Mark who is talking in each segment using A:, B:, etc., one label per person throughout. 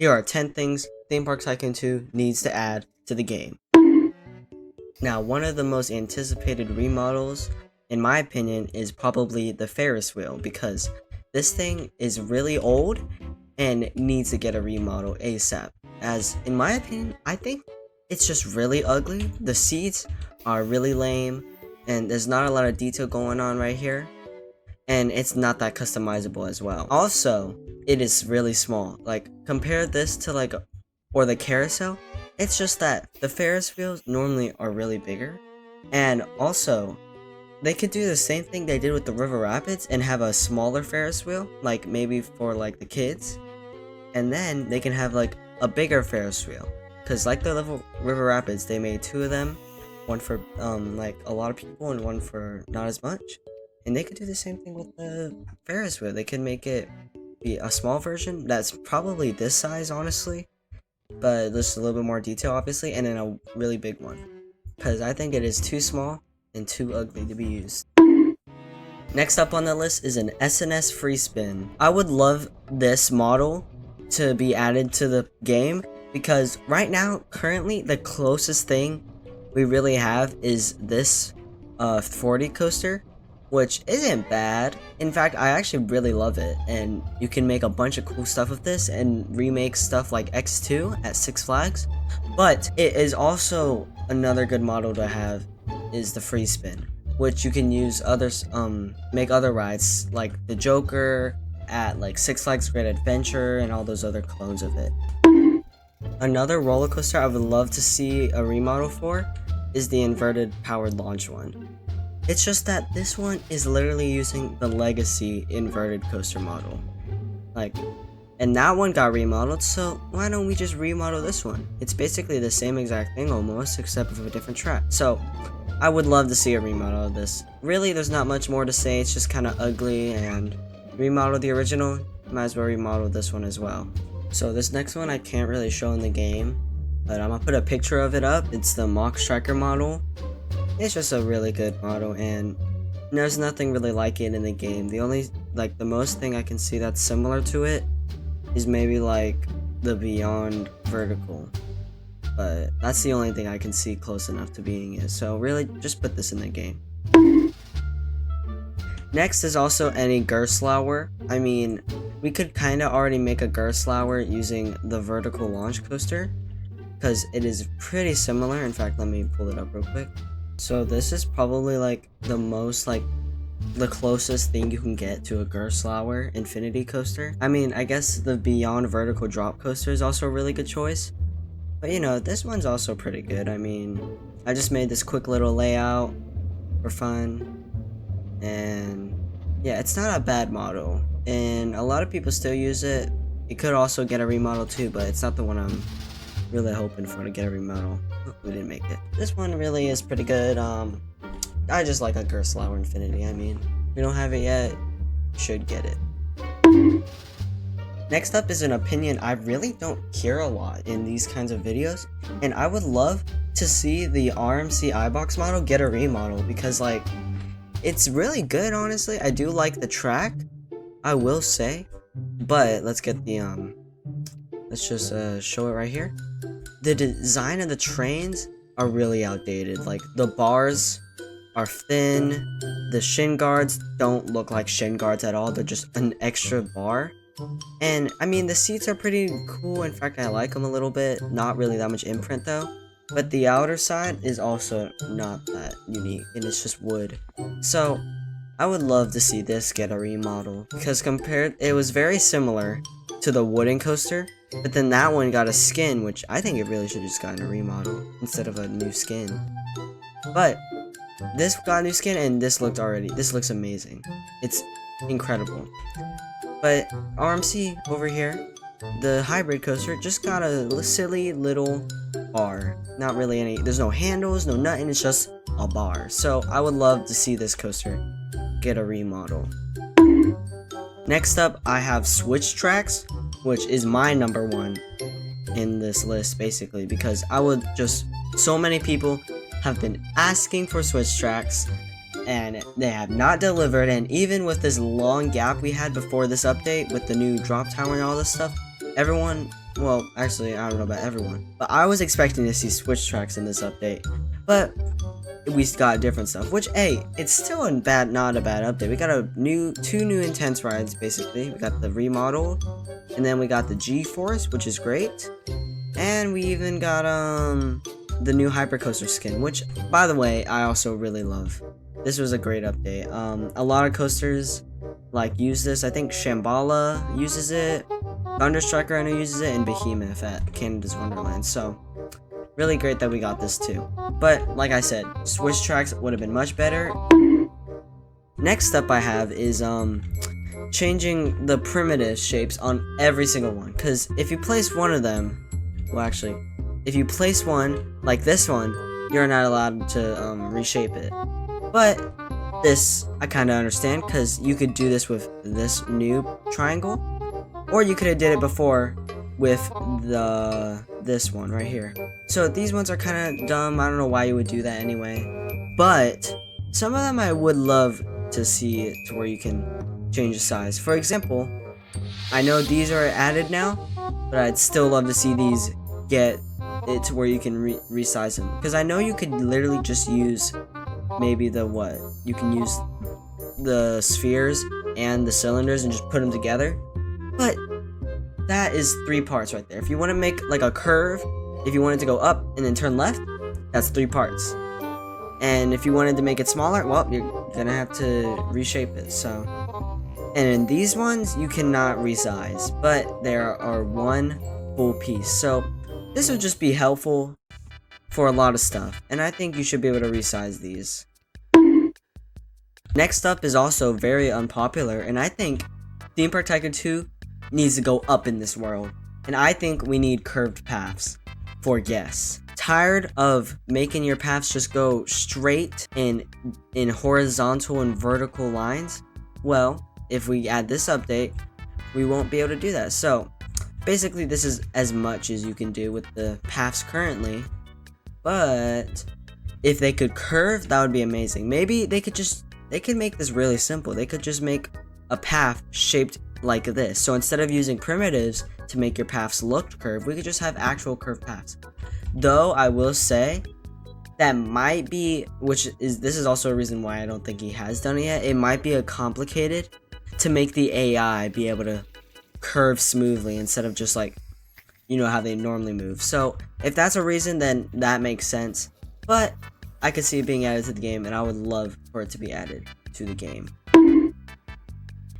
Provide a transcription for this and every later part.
A: Here are 10 things Theme Park Tycoon 2 needs to add to the game. Now, one of the most anticipated remodels, in my opinion, is probably the Ferris wheel, because this thing is really old and needs to get a remodel ASAP. As, in my opinion, I think it's just really ugly. The seats are really lame, and there's not a lot of detail going on right here. And it's not that customizable as well. Also, it is really small. Like, compare this to or the carousel. It's just that the Ferris wheels normally are really bigger. And also, they could do the same thing they did with the River Rapids and have a smaller Ferris wheel, like maybe for like the kids. And then they can have like a bigger Ferris wheel. Cause like the River Rapids, they made 2 of them. One for like a lot of people and one for not as much. And they could do the same thing with the Ferris wheel. They could make it be a small version that's probably this size, honestly, but just a little bit more detail, obviously, and then a really big one, because I think it is too small and too ugly to be used. Next up on the list is an SNS free spin. I would love this model to be added to the game, because right now, currently, the closest thing we really have is this 40 coaster, which isn't bad. In fact, I actually really love it, and you can make a bunch of cool stuff with this and remake stuff like X2 at Six Flags. But it is also another good model to have is the free spin, which you can use others make other rides like the Joker at like Six Flags Great Adventure and all those other clones of it. Another roller coaster I would love to see a remodel for is the inverted powered launch one. It's just that this one is literally using the legacy inverted coaster model. And that one got remodeled, so why don't we just remodel this one? It's basically the same exact thing almost, except for a different track. So, I would love to see a remodel of this. Really, there's not much more to say, it's just kind of ugly, and remodel the original, might as well remodel this one as well. So this next one I can't really show in the game, but I'm gonna put a picture of it up. It's the Mack Stryker model. It's just a really good model, and there's nothing really like it in the game. The only, the most thing I can see that's similar to it is maybe like the Beyond Vertical, but that's the only thing I can see close enough to being it. So really, just put this in the game. Next is also any Gerstlaur. I mean, we could kind of already make a Gerstlaur using the vertical launch coaster, because it is pretty similar. In fact, let me pull it up real quick. So this is probably the most the closest thing you can get to a Gerstlaur Infinity coaster. I mean, I guess the Beyond Vertical Drop coaster is also a really good choice, but you know, this one's also pretty good. I mean, I just made this quick little layout for fun, and yeah, it's not a bad model, and a lot of people still use it. It could also get a remodel too, but it's not the one I'm really hoping for to get a remodel. We didn't make it. This one really is pretty good. I just like a Gerstlaur Infinity. I mean, if you don't have it yet, you should get it. Next up is an opinion I really don't hear a lot in these kinds of videos, and I would love to see the RMC iBox model get a remodel, because it's really good, honestly. I do like the track, I will say, but let's get the let's just show it right here. The design of the trains are really outdated. Like, the bars are thin, the shin guards don't look like shin guards at all, they're just an extra bar. And I mean, the seats are pretty cool. In fact, I like them a little bit. Not really that much imprint though. But the outer side is also not that unique, and it's just wood. So I would love to see this get a remodel, because it was very similar to the wooden coaster, but then that one got a skin, which I think it really should have just gotten a remodel instead of a new skin. But this got a new skin, and this looks amazing. It's incredible. But RMC over here, the hybrid coaster, just got a silly little bar. Not really there's no handles, no nothing, it's just a bar. So I would love to see this coaster get a remodel. Next up, I have Switch Tracks, which is my number 1 in this list, basically, because so many people have been asking for Switch Tracks, and they have not delivered. And even with this long gap we had before this update with the new drop tower and all this stuff, everyone well, actually, I don't know about everyone, but I was expecting to see switch tracks in this update, but we got different stuff, which, hey, it's still not a bad update. We got two new intense rides, basically. We got the Remodel, and then we got the G-Force, which is great, and we even got, the new Hypercoaster skin, which, by the way, I also really love. This was a great update. A lot of coasters, like, use this. I think Shambhala uses it, Thunder Striker I know uses it, and Behemoth at Canada's Wonderland, so really great that we got this too. But like I said, switch tracks would have been much better. Next up I have is changing the primitive shapes on every single one, because if you place one of them, well, actually, if you place one like this one, you're not allowed to reshape it. But this I kind of understand, because you could do this with this new triangle, or you could have did it before with this one right here. So these ones are kind of dumb. I don't know why you would do that anyway, but some of them I would love to see to where you can change the size. For example, I know these are added now, but I'd still love to see these get it to where you can resize them, because I know you could literally just use maybe you can use the spheres and the cylinders and just put them together, but that is 3 parts right there. If you want to make like a curve, if you want it to go up and then turn left, that's 3 parts. And if you wanted to make it smaller, well, you're gonna have to reshape it. So, and in these ones, you cannot resize, but there are one full piece. So this would just be helpful for a lot of stuff, and I think you should be able to resize these. Next up is also very unpopular, and I think Theme Park Tycoon 2 needs to go up in this world, and I think we need curved paths for guests. Tired of making your paths just go straight in horizontal and vertical lines? Well, if we add this update, we won't be able to do that. So basically this is as much as you can do with the paths currently, but if they could curve, that would be amazing. Maybe they could make this really simple. They could just make a path shaped like this. So instead of using primitives to make your paths look curved, we could just have actual curved paths. Though I will say that might be, this is also a reason why I don't think he has done it yet. It might be complicated to make the AI be able to curve smoothly instead of just like, you know, how they normally move. So if that's a reason, then that makes sense. But I could see it being added to the game, and I would love for it to be added to the game.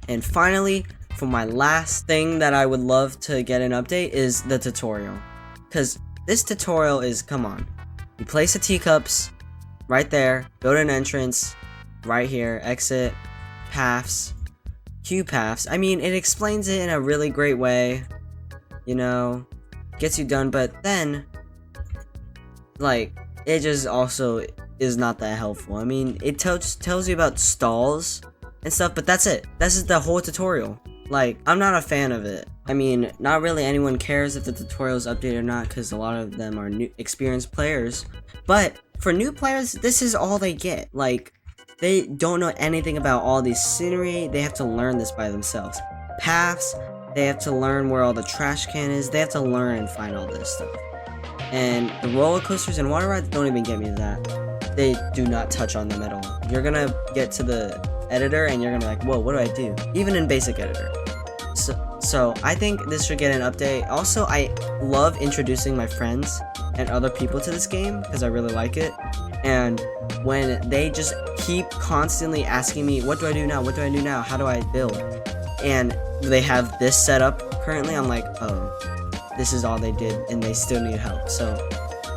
A: And finally, for my last thing that I would love to get an update is the tutorial. Because this tutorial is, come on. You place the teacups right there, go to an entrance, right here, exit, paths, queue paths. I mean, it explains it in a really great way, you know, gets you done, but then, like, it just also is not that helpful. I mean, it tells you about stalls and stuff, but that's it. This is the whole tutorial. Like, I'm not a fan of it. I mean, not really anyone cares if the tutorial is updated or not, because a lot of them are new, experienced players. But for new players, this is all they get. Like, they don't know anything about all these scenery. They have to learn this by themselves. Paths, they have to learn where all the trash can is. They have to learn and find all this stuff. And the roller coasters and water rides don't even get me to that. They do not touch on them at all. You're gonna get to the editor and you're gonna be like, whoa, what do I do? Even in basic editor. So I think this should get an update. Also, I love introducing my friends and other people to this game because I really like it. And when they just keep constantly asking me, what do I do now? What do I do now? How do I build? And they have this set up currently, I'm like, oh, this is all they did and they still need help. So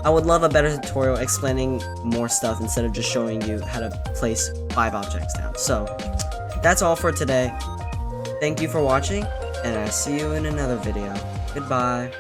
A: I would love a better tutorial explaining more stuff instead of just showing you how to place 5 objects down. So that's all for today. Thank you for watching, and I'll see you in another video. Goodbye.